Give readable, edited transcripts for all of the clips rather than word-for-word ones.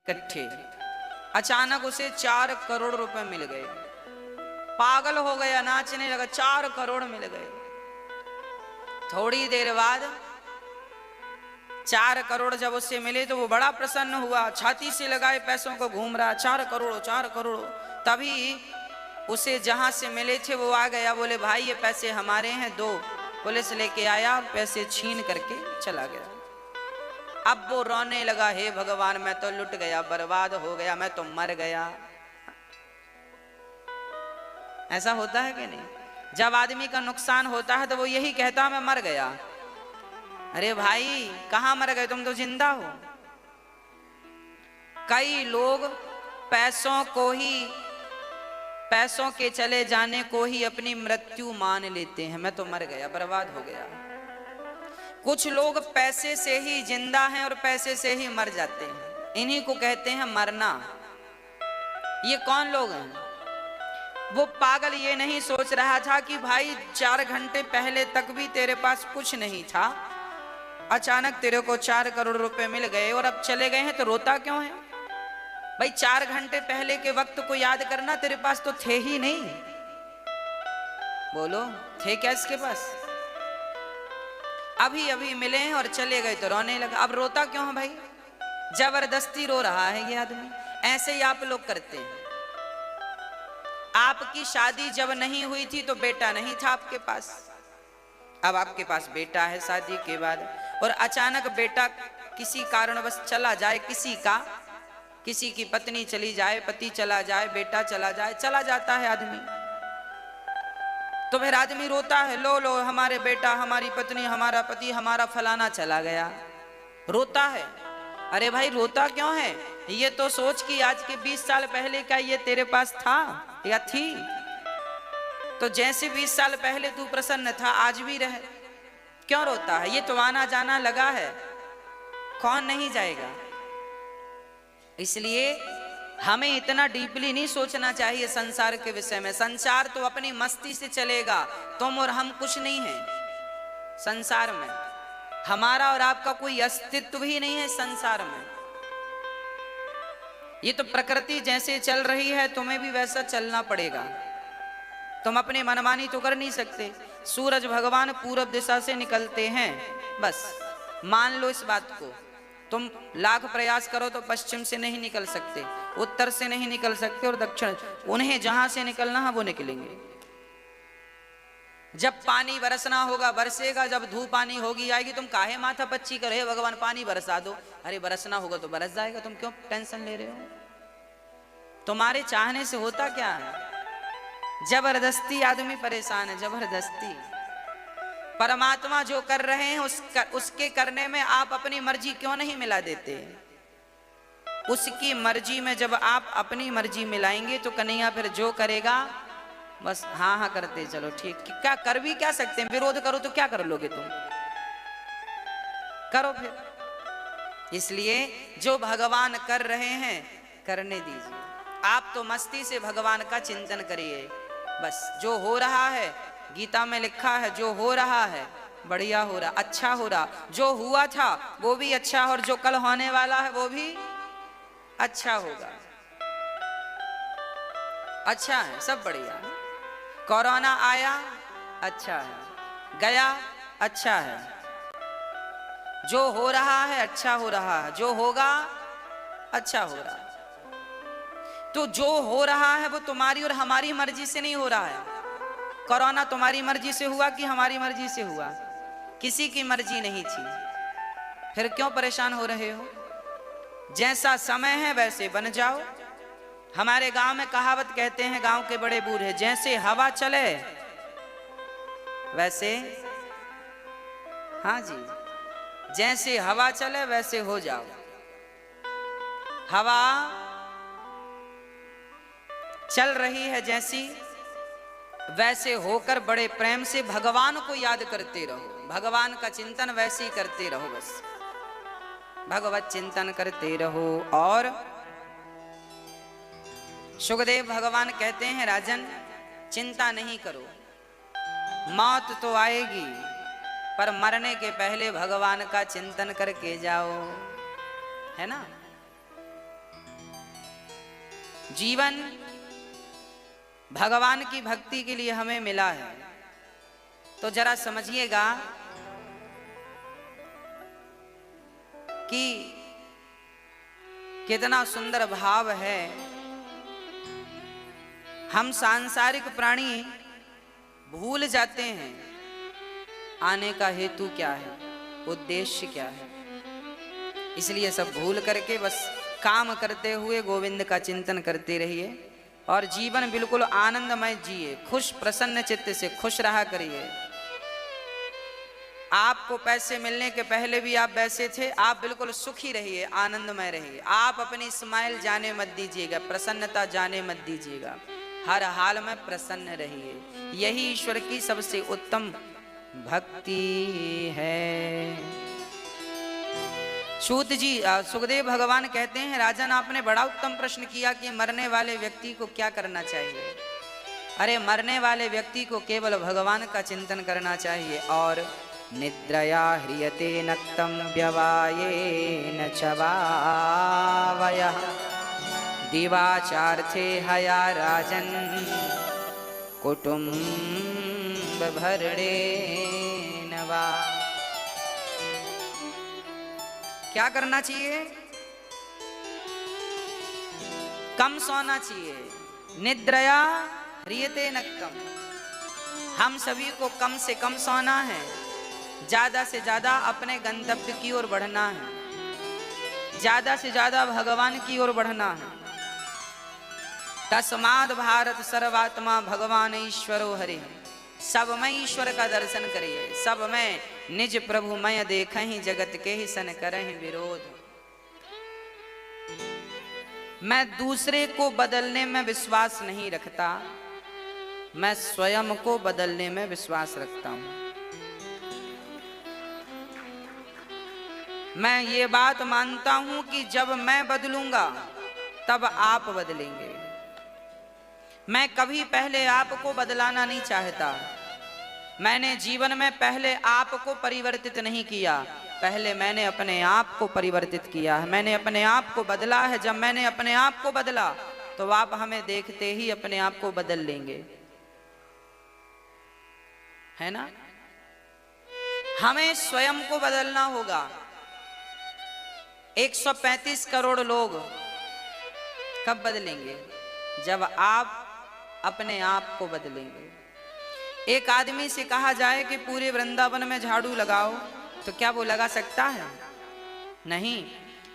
इकट्ठे। अचानक उसे 4 करोड़ रुपए मिल गए। पागल हो गया, नाचने लगा। 4 करोड़ मिल गए। थोड़ी देर बाद 4 करोड़ जब उससे मिले तो वो बड़ा प्रसन्न हुआ, छाती से लगाए पैसों को घूम रहा। 4 करोड़ 4 करोड़। तभी उसे जहां से मिले थे वो आ गया। बोले भाई ये पैसे हमारे हैं, दो। पुलिस लेके आया, पैसे छीन करके चला गया। अब वो रोने लगा, हे भगवान मैं तो लुट गया, बर्बाद हो गया, मैं तो मर गया। ऐसा होता है कि नहीं? जब आदमी का नुकसान होता है तो वो यही कहता मैं मर गया। अरे भाई कहां मर गए, तुम तो जिंदा हो। कई लोग पैसों के चले जाने को ही अपनी मृत्यु मान लेते हैं। मैं तो मर गया, बर्बाद हो गया। कुछ लोग पैसे से ही जिंदा हैं और पैसे से ही मर जाते हैं। इन्हीं को कहते हैं मरना। ये कौन लोग हैं? वो पागल ये नहीं सोच रहा था कि भाई 4 घंटे पहले तक भी तेरे पास कुछ नहीं था, अचानक तेरे को 4 करोड़ रुपए मिल गए और अब चले गए हैं, तो रोता क्यों है? भाई 4 घंटे पहले के वक्त को याद करना, तेरे पास तो थे ही नहीं। बोलो थे क्या इसके पास? अभी अभी मिले हैं और चले गए तो रोने लगा। अब रोता क्यों है भाई? जबरदस्ती रो रहा है ये आदमी। ऐसे ही आप लोग करते हैं। आपकी शादी जब नहीं हुई थी तो बेटा नहीं था आपके पास, अब आपके पास बेटा है शादी के बाद, और अचानक बेटा किसी कारणवश चला जाए, किसी की पत्नी चली जाए, पति चला जाए, बेटा चला जाए, चला जाता है आदमी, तो फिर आदमी रोता है, लो लो हमारे बेटा, हमारी पत्नी, हमारा पति, हमारा फलाना चला गया। रोता है। अरे भाई रोता क्यों है? ये तो सोच कि आज के 20 साल पहले का ये तेरे पास था या थी, तो जैसे 20 साल पहले तू प्रसन्न था आज भी रहे। क्यों रोता है? ये तो आना जाना लगा है, कौन नहीं जाएगा। इसलिए हमें इतना डीपली नहीं सोचना चाहिए संसार के विषय में। संसार तो अपनी मस्ती से चलेगा, तुम और हम कुछ नहीं है संसार में। हमारा और आपका कोई अस्तित्व ही नहीं है संसार में। ये तो प्रकृति जैसे चल रही है, तुम्हें भी वैसा चलना पड़ेगा। तुम अपनी मनमानी तो कर नहीं सकते। सूरज भगवान पूरब दिशा से निकलते हैं, बस मान लो इस बात को। तुम लाख प्रयास करो तो पश्चिम से नहीं निकल सकते, उत्तर से नहीं निकल सकते, और दक्षिण, उन्हें जहां से निकलना है वो निकलेंगे। जब पानी बरसना होगा बरसेगा, जब धूप पानी होगी आएगी। तुम काहे माथा पच्ची करे भगवान पानी बरसा दो, अरे बरसना होगा तो बरस जाएगा, तुम क्यों टेंशन ले रहे हो? तुम्हारे चाहने से होता क्या है? जबरदस्ती आदमी परेशान है, जबरदस्ती। परमात्मा जो कर रहे हैं उसके करने में आप अपनी मर्जी क्यों नहीं मिला देते? उसकी मर्जी में जब आप अपनी मर्जी मिलाएंगे तो कन्हैया फिर जो करेगा बस हाँ हाँ करते चलो, ठीक। क्या कर भी क्या सकते हैं? विरोध करो तो क्या कर लोगे तुम? करो फिर। इसलिए जो भगवान कर रहे हैं करने दीजिए। आप तो मस्ती से भगवान का चिंतन करिए। बस जो हो रहा है, गीता में लिखा है, जो हो रहा है बढ़िया हो रहा, अच्छा हो रहा। जो हुआ था वो भी अच्छा, और जो कल होने वाला है वो भी अच्छा होगा। अच्छा है, सब बढ़िया है। कोरोना आया अच्छा है, गया अच्छा है। जो हो रहा है अच्छा हो रहा है, जो होगा अच्छा हो रहा है। तो जो हो रहा है वो तुम्हारी और हमारी मर्जी से नहीं हो रहा है। कोरोना तुम्हारी मर्जी से हुआ कि हमारी मर्जी से हुआ? किसी की मर्जी नहीं थी। फिर क्यों परेशान हो रहे हो? जैसा समय है वैसे बन जाओ। हमारे गांव में कहावत कहते हैं गांव के बड़े बूढ़े, जैसे हवा चले वैसे, हाँ जी, जैसे हवा चले वैसे हो जाओ। हवा चल रही है जैसी, वैसे होकर बड़े प्रेम से भगवान को याद करते रहो। भगवान का चिंतन वैसे ही करते रहो, बस भगवत चिंतन करते रहो। और सुखदेव भगवान कहते हैं राजन चिंता नहीं करो, मौत तो आएगी पर मरने के पहले भगवान का चिंतन करके जाओ, है ना। जीवन भगवान की भक्ति के लिए हमें मिला है, तो जरा समझिएगा कि कितना सुंदर भाव है। हम सांसारिक प्राणी भूल जाते हैं आने का हेतु क्या है, उद्देश्य क्या है। इसलिए सब भूल करके बस काम करते हुए गोविंद का चिंतन करते रहिए और जीवन बिल्कुल आनंदमय जिए, खुश प्रसन्न चित्त से खुश रहा करिए। आपको पैसे मिलने के पहले भी आप वैसे थे, आप बिल्कुल सुखी रहिए, आनंदमय रहिए। आप अपनी स्माइल जाने मत दीजिएगा, प्रसन्नता जाने मत दीजिएगा, हर हाल में प्रसन्न रहिए। यही ईश्वर की सबसे उत्तम भक्ति है। सूत जी, सुखदेव भगवान कहते हैं, राजन आपने बड़ा उत्तम प्रश्न किया कि मरने वाले व्यक्ति को क्या करना चाहिए। अरे मरने वाले व्यक्ति को केवल भगवान का चिंतन करना चाहिए। और निद्रया ह्रियते नक्तं व्यवायेन चवावयः दिवाचार्थे हया राजन कुटुंब भरणेन वा। क्या करना चाहिए? कम सोना चाहिए। निद्रया ह्रियते नक्तं, हम सभी को कम से कम सोना है, ज्यादा से ज्यादा अपने गंतव्य की ओर बढ़ना है, ज्यादा से ज्यादा भगवान की ओर बढ़ना है। तस्माद् भारत सर्वात्मा भगवान ईश्वरो हरि, सब में ईश्वर का दर्शन करिए, सब में निज प्रभु मय देखहि जगत के ही सन करहि विरोध। मैं दूसरे को बदलने में विश्वास नहीं रखता, मैं स्वयं को बदलने में विश्वास रखता हूं। मैं ये बात मानता हूं कि जब मैं बदलूंगा तब आप बदलेंगे। मैं कभी पहले आपको बदलाना नहीं चाहता। मैंने जीवन में पहले आपको परिवर्तित नहीं किया, पहले मैंने अपने आप को परिवर्तित किया है, मैंने अपने आप को बदला है। जब मैंने अपने आप को बदला तो आप हमें देखते ही अपने आप को बदल लेंगे, है ना। हमें स्वयं को बदलना होगा। 135 करोड़ लोग कब बदलेंगे? जब आप अपने आप को बदलेंगे। एक आदमी से कहा जाए कि पूरे वृंदावन में झाड़ू लगाओ, तो क्या वो लगा सकता है? नहीं।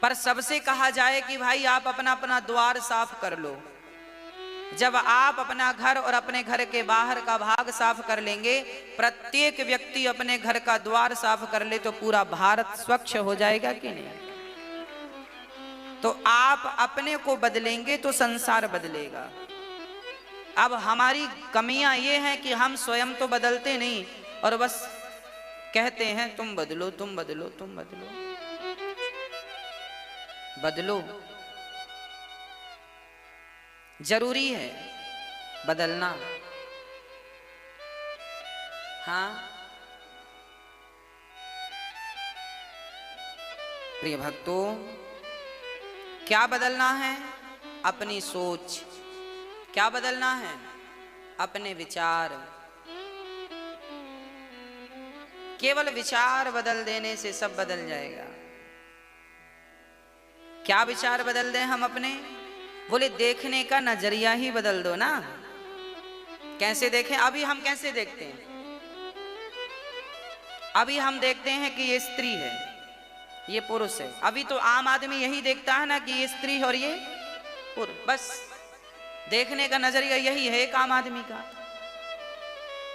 पर सबसे कहा जाए कि भाई आप अपना अपना द्वार साफ कर लो। जब आप अपना घर और अपने घर के बाहर का भाग साफ कर लेंगे, प्रत्येक व्यक्ति अपने घर का द्वार साफ कर ले, तो पूरा भारत स्वच्छ हो जाएगा कि नहीं? तो आप अपने को बदलेंगे तो संसार बदलेगा। अब हमारी कमियां ये हैं कि हम स्वयं तो बदलते नहीं और बस कहते हैं तुम बदलो, तुम बदलो, तुम बदलो। बदलो, जरूरी है बदलना। हाँ प्रिय भक्तों, क्या बदलना है? अपनी सोच। क्या बदलना है? अपने विचार। केवल विचार बदल देने से सब बदल जाएगा। क्या विचार बदल दें हम अपने? बोले देखने का नजरिया ही बदल दो ना। कैसे देखें? अभी हम कैसे देखते हैं? अभी हम देखते हैं कि ये स्त्री है, ये पुरुष है। अभी तो आम आदमी यही देखता है ना कि ये स्त्री है और ये पुरुष। बस देखने का नजरिया यही है एक आम आदमी का।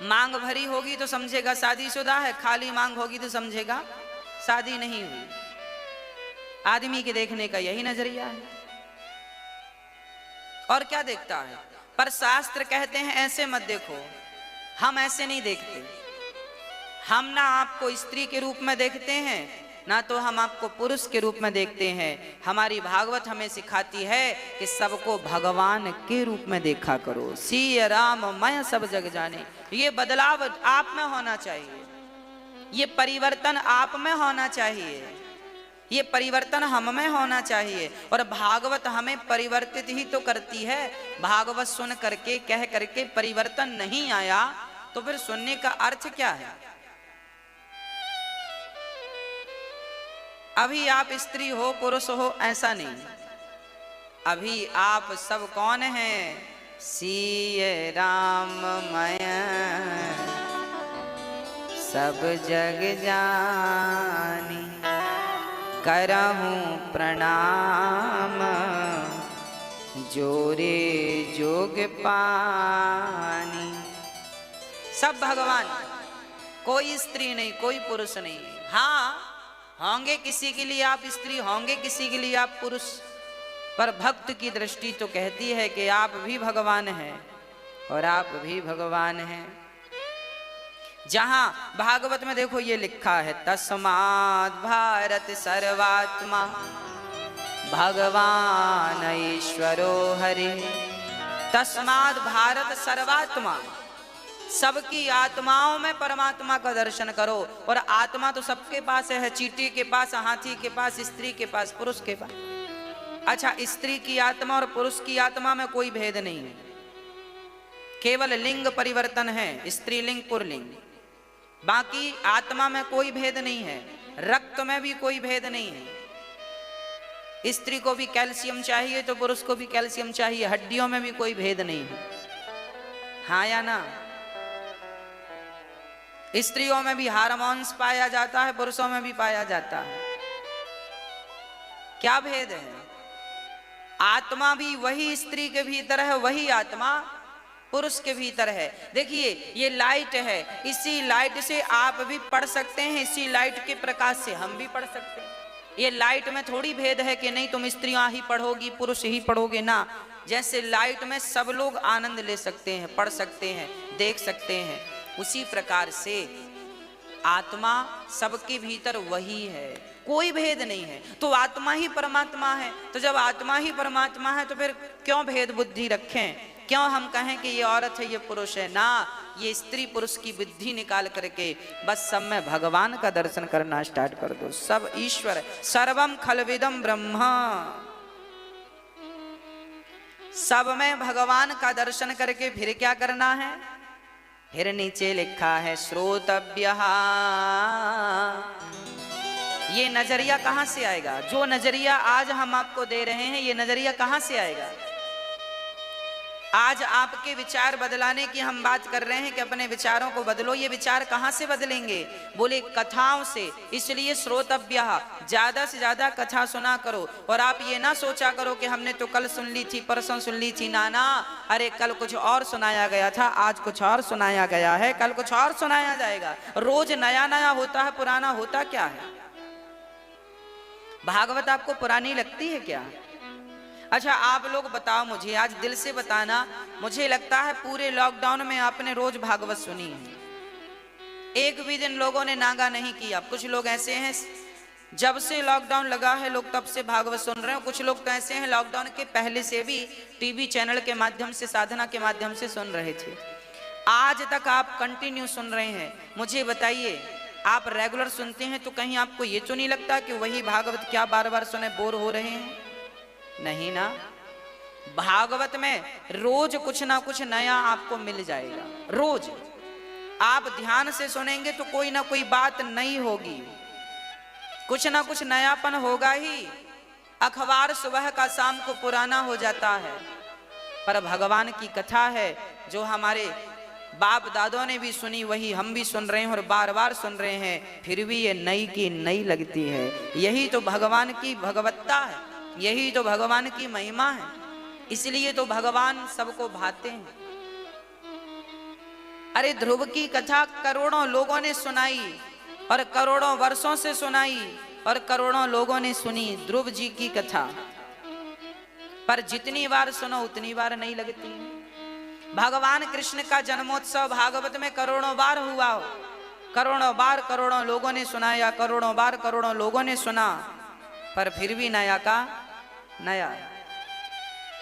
मांग भरी होगी तो समझेगा शादीशुदा है, खाली मांग होगी तो समझेगा शादी नहीं हुई। आदमी के देखने का यही नजरिया है। और क्या देखता है? पर शास्त्र कहते हैं ऐसे मत देखो। हम ऐसे नहीं देखते। हम ना आपको स्त्री के रूप में देखते हैं, ना तो हम आपको पुरुष के रूप में देखते हैं। हमारी भागवत हमें सिखाती है कि सबको भगवान के रूप में देखा करो। सिय राम मैं सब जग जाने। ये बदलाव आप में होना चाहिए, ये परिवर्तन आप में होना चाहिए। ये परिवर्तन हम में होना चाहिए। और भागवत हमें परिवर्तित ही तो करती है। भागवत सुन करके कह करके परिवर्तन नहीं आया तो फिर सुनने का अर्थ क्या है? अभी आप स्त्री हो पुरुष हो ऐसा नहीं, अभी आप सब कौन हैं? सिय राम मैं सब जग जानी, करहूं प्रणाम जोरे जोग पानी। सब भगवान, कोई स्त्री नहीं, कोई पुरुष नहीं। हाँ, होंगे किसी के लिए आप स्त्री, होंगे किसी के लिए आप पुरुष, पर भक्त की दृष्टि तो कहती है कि आप भी भगवान हैं और आप भी भगवान हैं। जहां भागवत में देखो ये लिखा है, तस्माद् भारत सर्वात्मा भगवान ईश्वरो हरि। तस्माद् भारत सर्वात्मा, सबकी आत्माओं में परमात्मा का दर्शन करो। और आत्मा तो सबके पास है, चींटी के पास, हाथी के पास, स्त्री के पास, पुरुष के पास। अच्छा, स्त्री की आत्मा और पुरुष की आत्मा में कोई भेद नहीं है, केवल लिंग परिवर्तन है, स्त्रीलिंग पुल्लिंग। बाकी आत्मा में कोई भेद नहीं है, रक्त में भी कोई भेद नहीं है। स्त्री को भी कैल्शियम चाहिए तो पुरुष को भी कैल्शियम चाहिए, हड्डियों में भी कोई भेद नहीं है। हाँ या ना? स्त्रियों में भी हार्मोन्स पाया जाता है, पुरुषों में भी पाया जाता है। क्या भेद है? आत्मा भी वही स्त्री के भीतर है, वही आत्मा पुरुष के भीतर है। देखिए ये लाइट है, इसी लाइट से आप भी पढ़ सकते हैं, इसी लाइट के प्रकाश से हम भी पढ़ सकते हैं। ये लाइट में थोड़ी भेद है कि नहीं तुम स्त्रियां ही पढ़ोगी पुरुष ही पढ़ोगे ना। जैसे लाइट में सब लोग आनंद ले सकते हैं, पढ़ सकते हैं, देख सकते हैं, उसी प्रकार से आत्मा सबके भीतर वही है, कोई भेद नहीं है। तो आत्मा ही परमात्मा है, तो जब आत्मा ही परमात्मा है तो फिर क्यों भेद बुद्धि रखें? क्यों हम कहें कि ये औरत है ये पुरुष है? ना, ये स्त्री पुरुष की बुद्धि निकाल करके बस सब में भगवान का दर्शन करना स्टार्ट कर दो। सब ईश्वर, सर्वम खलविदम ब्रह्मा, सब में भगवान का दर्शन करके फिर क्या करना है? फिर नीचे लिखा है श्रोतव्यः। ये नजरिया कहां से आएगा? जो नजरिया आज हम आपको दे रहे हैं, ये नजरिया कहां से आएगा? आज आपके विचार बदलाने की हम बात कर रहे हैं कि अपने विचारों को बदलो। ये विचार कहां से बदलेंगे? बोले कथाओं से। इसलिए श्रोतव्यः, ज्यादा से ज्यादा कथा सुना करो। और आप ये ना सोचा करो कि हमने तो कल सुन ली थी, परसों सुन ली थी। ना ना, अरे कल कुछ और सुनाया गया था, आज कुछ और सुनाया गया है, कल कुछ और सुनाया जाएगा। रोज नया नया होता है, पुराना होता क्या है? भागवत आपको पुरानी लगती है क्या? अच्छा आप लोग बताओ मुझे, आज दिल से बताना, मुझे लगता है पूरे लॉकडाउन में आपने रोज भागवत सुनी है, एक भी दिन लोगों ने नागा नहीं किया। कुछ लोग ऐसे हैं जब से लॉकडाउन लगा है लोग तब से भागवत सुन रहे हैं, कुछ लोग तो ऐसे हैं लॉकडाउन के पहले से भी टीवी चैनल के माध्यम से, साधना के माध्यम से सुन रहे थे। आज तक आप कंटिन्यू सुन रहे हैं। मुझे बताइए, आप रेगुलर सुनते हैं तो कहीं आपको ये तो नहीं लगता कि वही भागवत क्या बार बार सुने, बोर हो रहे हैं? नहीं ना, भागवत में रोज कुछ ना कुछ नया आपको मिल जाएगा। रोज आप ध्यान से सुनेंगे तो कोई ना कोई बात नई होगी, कुछ ना कुछ नयापन होगा ही। अखबार सुबह का शाम को पुराना हो जाता है, पर भगवान की कथा है जो हमारे बाप दादों ने भी सुनी, वही हम भी सुन रहे हैं और बार बार सुन रहे हैं, फिर भी ये नई की नई लगती है। यही तो भगवान की भगवत्ता है, यही तो भगवान की महिमा है। इसलिए तो भगवान सबको भाते हैं। अरे ध्रुव की कथा करोड़ों लोगों ने सुनाई और करोड़ों वर्षों से सुनाई और करोड़ों लोगों ने सुनी ध्रुव जी की कथा, पर जितनी बार सुनो उतनी बार नहीं लगती। भगवान कृष्ण का जन्मोत्सव भागवत में करोड़ों बार हुआ हो, करोड़ों बार करोड़ों लोगों ने सुनाया, करोड़ों बार करोड़ों लोगों ने सुना, पर फिर भी नया का नया।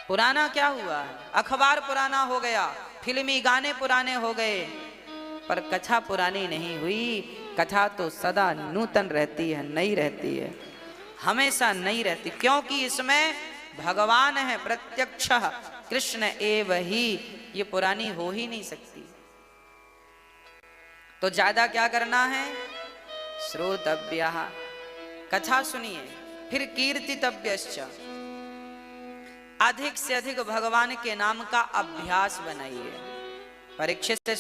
पुराना क्या हुआ? अखबार पुराना हो गया, फिल्मी गाने पुराने हो गए, पर कथा पुरानी नहीं हुई। कथा तो सदा नूतन रहती है, नई रहती है। हमेशा नहीं रहती, क्योंकि इसमें भगवान है प्रत्यक्ष, कृष्ण एव ही, ये पुरानी हो ही नहीं सकती। तो ज्यादा क्या करना है, श्रोतव्य, कथा सुनिए, फिर कीर्तितव्यश्च, अधिक से अधिक भगवान के नाम का अभ्यास बनाइए। परीक्षित से